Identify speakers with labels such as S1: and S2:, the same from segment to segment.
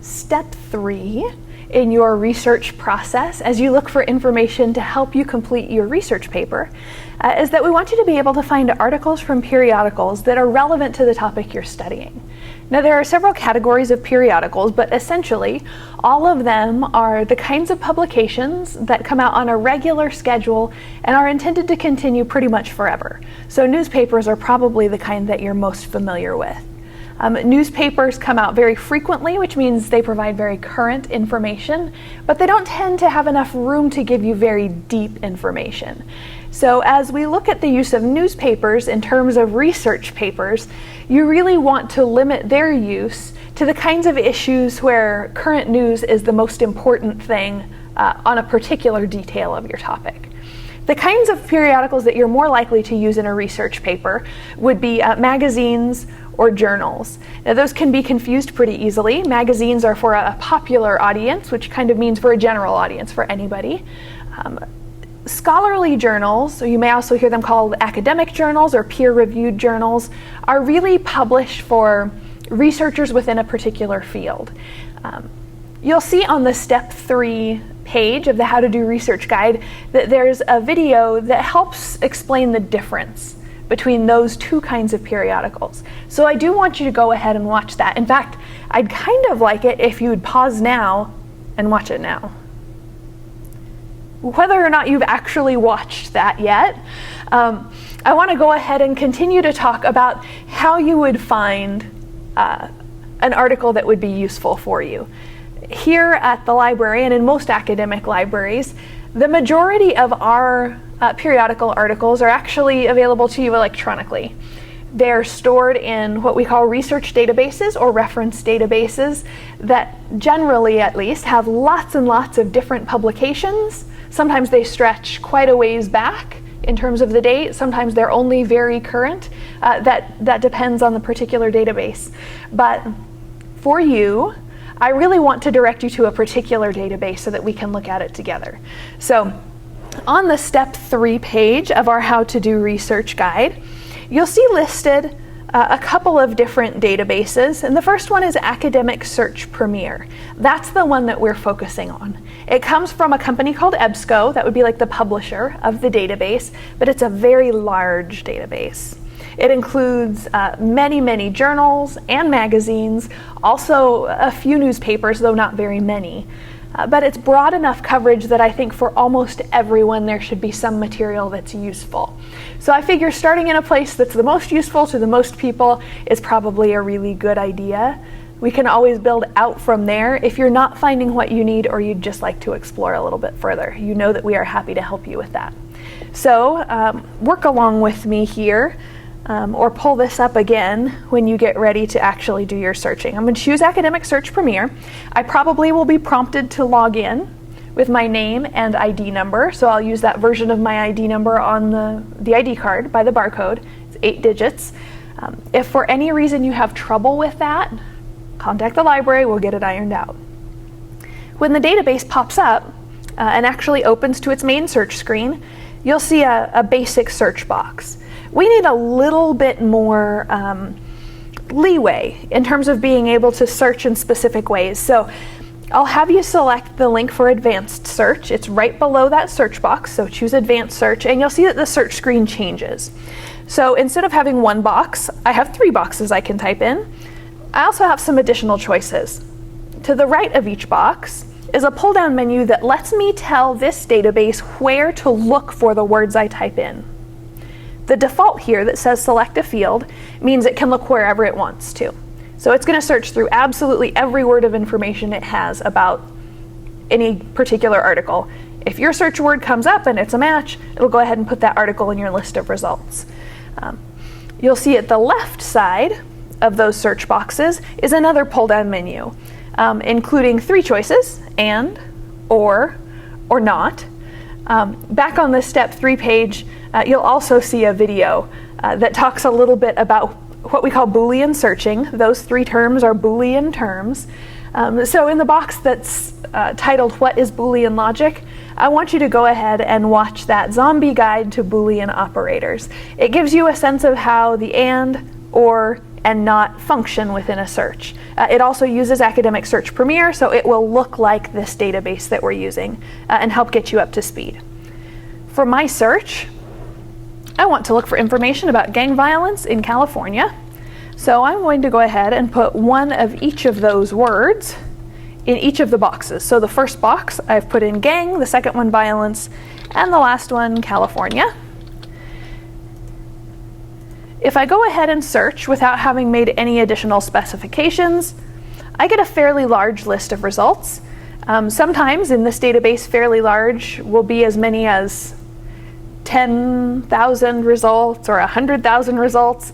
S1: Step 3 in your research process as you look for information to help you complete your research paper is that we want you to be able to find articles from periodicals that are relevant to the topic you're studying. Now, there are several categories of periodicals, but essentially all of them are the kinds of publications that come out on a regular schedule and are intended to continue pretty much forever. So newspapers are probably the kind that you're most familiar with. Newspapers come out very frequently, which means they provide very current information, but they don't tend to have enough room to give you very deep information. So as we look at the use of newspapers in terms of research papers, you really want to limit their use to the kinds of issues where current news is the most important thing on a particular detail of your topic. The kinds of periodicals that you're more likely to use in a research paper would be magazines or journals. Now, those can be confused pretty easily. Magazines are for a popular audience, which kind of means for a general audience, for anybody. Scholarly journals, so you may also hear them called academic journals or peer-reviewed journals, are really published for researchers within a particular field. You'll see on the Step 3 page of the How to Do Research Guide that there's a video that helps explain the difference between those two kinds of periodicals. So I do want you to go ahead and watch that. In fact, I'd kind of like it if you would pause now and watch it now. Whether or not you've actually watched that yet, I want to go ahead and continue to talk about how you would find an article that would be useful for you. Here at the library, and in most academic libraries, the majority of our periodical articles are actually available to you electronically. They're stored in what we call research databases or reference databases that generally, at least, have lots and lots of different publications. Sometimes they stretch quite a ways back in terms of the date. Sometimes they're only very current. That depends on the particular database. But for you, I really want to direct you to a particular database so that we can look at it together. So on the Step 3 page of our How to Do Research Guide, you'll see listed a couple of different databases, and the first one is Academic Search Premier. That's the one that we're focusing on. It comes from a company called EBSCO, that would be like the publisher of the database, but it's a very large database. It includes many journals and magazines, also a few newspapers, though not very many. But it's broad enough coverage that I think for almost everyone there should be some material that's useful. So I figure starting in a place that's the most useful to the most people is probably a really good idea. We can always build out from there if you're not finding what you need or you'd just like to explore a little bit further. You know that we are happy to help you with that. So work along with me here. Or pull this up again when you get ready to actually do your searching. I'm going to choose Academic Search Premier. I probably will be prompted to log in with my name and ID number, so I'll use that version of my ID number on the ID card by the barcode. It's 8 digits. If for any reason you have trouble with that, contact the library, we'll get it ironed out. When the database pops up and actually opens to its main search screen, you'll see a basic search box. We need a little bit more leeway in terms of being able to search in specific ways. So I'll have you select the link for advanced search. It's right below that search box, so choose advanced search, and you'll see that the search screen changes. So instead of having one box, I have 3 boxes I can type in. I also have some additional choices. To the right of each box is a pull-down menu that lets me tell this database where to look for the words I type in. The default here that says select a field means it can look wherever it wants to. So it's going to search through absolutely every word of information it has about any particular article. If your search word comes up and it's a match, it'll go ahead and put that article in your list of results. You'll see at the left side of those search boxes is another pull-down menu, including 3 choices, and, or not. Back on the Step 3 page, you'll also see a video that talks a little bit about what we call Boolean searching. Those 3 terms are Boolean terms. So in the box that's titled What is Boolean Logic, I want you to go ahead and watch that zombie guide to Boolean operators. It gives you a sense of how the and, or, and not function within a search. It also uses Academic Search Premier, so it will look like this database that we're using and help get you up to speed. For my search, I want to look for information about gang violence in California. So I'm going to go ahead and put one of each of those words in each of the boxes. So the first box, I've put in gang, the second one violence, and the last one California. If I go ahead and search without having made any additional specifications, I get a fairly large list of results. Sometimes in this database, fairly large will be as many as 10,000 results or 100,000 results.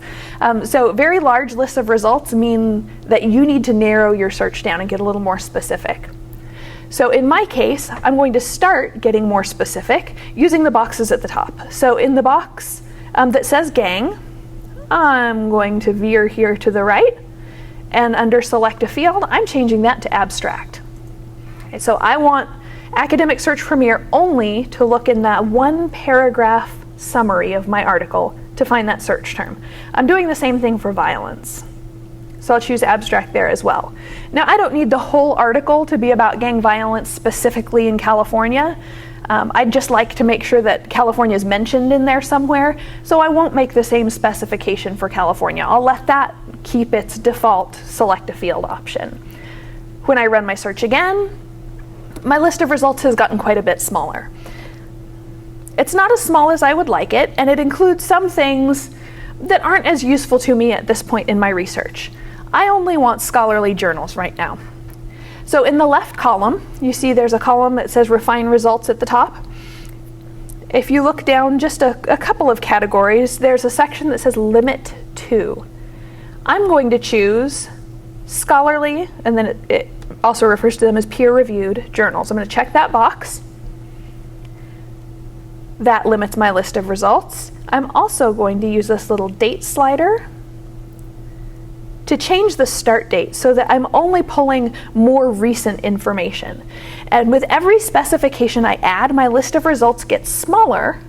S1: So very large lists of results mean that you need to narrow your search down and get a little more specific. So in my case, I'm going to start getting more specific using the boxes at the top. So in the box that says gang, I'm going to veer here to the right, and under select a field, I'm changing that to abstract. Okay, so I want Academic Search Premier only to look in that one paragraph summary of my article to find that search term. I'm doing the same thing for violence. So I'll choose abstract there as well. Now I don't need the whole article to be about gang violence specifically in California. I'd just like to make sure that California is mentioned in there somewhere, so I won't make the same specification for California. I'll let that keep its default select a field option. When I run my search again, my list of results has gotten quite a bit smaller. It's not as small as I would like it, and it includes some things that aren't as useful to me at this point in my research. I only want scholarly journals right now. So in the left column, you see there's a column that says refine results at the top. If you look down just a couple of categories, there's a section that says limit to. I'm going to choose scholarly, and then it also refers to them as peer-reviewed journals. I'm going to check that box. That limits my list of results. I'm also going to use this little date slider to change the start date so that I'm only pulling more recent information. And with every specification I add, my list of results gets smaller,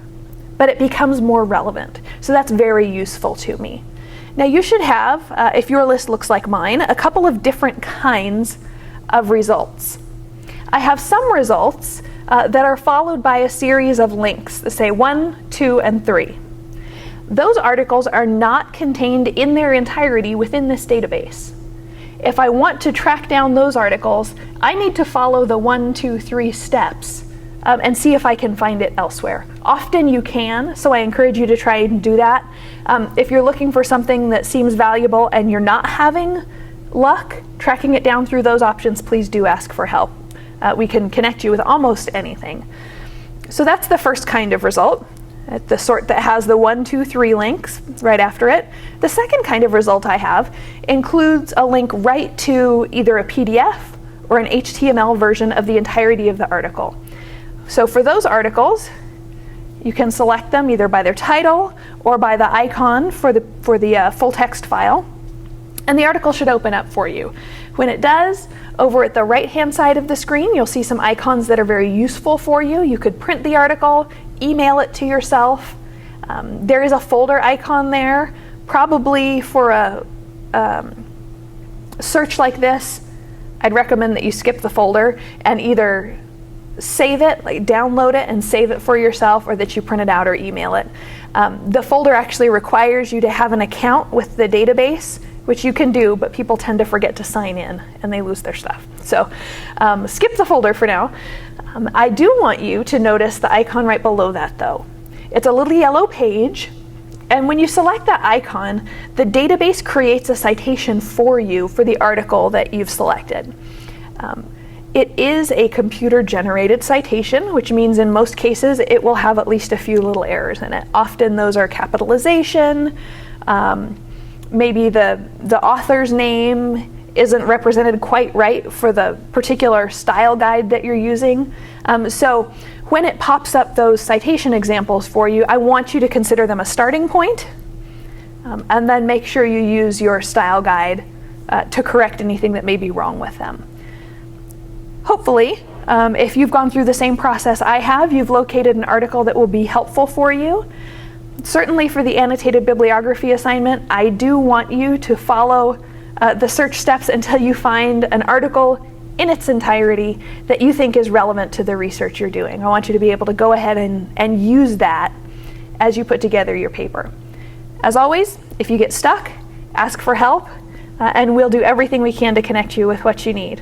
S1: but it becomes more relevant. So that's very useful to me. Now you should have, if your list looks like mine, a couple of different kinds of results. I have some results that are followed by a series of links that say 1, 2, and 3. Those articles are not contained in their entirety within this database. If I want to track down those articles, I need to follow the 1, 2, 3 steps and see if I can find it elsewhere. Often you can, so I encourage you to try and do that. If you're looking for something that seems valuable and you're not having luck tracking it down through those options, please do ask for help. We can connect you with almost anything. So that's the first kind of result, the sort that has the 1, 2, 3 links right after it. The second kind of result I have includes a link right to either a PDF or an HTML version of the entirety of the article. So for those articles, you can select them either by their title or by the icon for the full text file, and the article should open up for you. When it does, over at the right-hand side of the screen, you'll see some icons that are very useful for you. You could print the article, email it to yourself. There is a folder icon there. Probably for a search like this, I'd recommend that you skip the folder and either save it, like download it and save it for yourself, or that you print it out or email it. The folder actually requires you to have an account with the database, which you can do, but people tend to forget to sign in and they lose their stuff. So skip the folder for now. I do want you to notice the icon right below that though. It's a little yellow page, and when you select that icon, the database creates a citation for you for the article that you've selected. It is a computer-generated citation, which means in most cases it will have at least a few little errors in it. Often those are capitalization, maybe the author's name isn't represented quite right for the particular style guide that you're using. So when it pops up those citation examples for you, I want you to consider them a starting point, and then make sure you use your style guide to correct anything that may be wrong with them. Hopefully, if you've gone through the same process I have, you've located an article that will be helpful for you. Certainly for the annotated bibliography assignment, I do want you to follow the search steps until you find an article in its entirety that you think is relevant to the research you're doing. I want you to be able to go ahead and use that as you put together your paper. As always, if you get stuck, ask for help, and we'll do everything we can to connect you with what you need.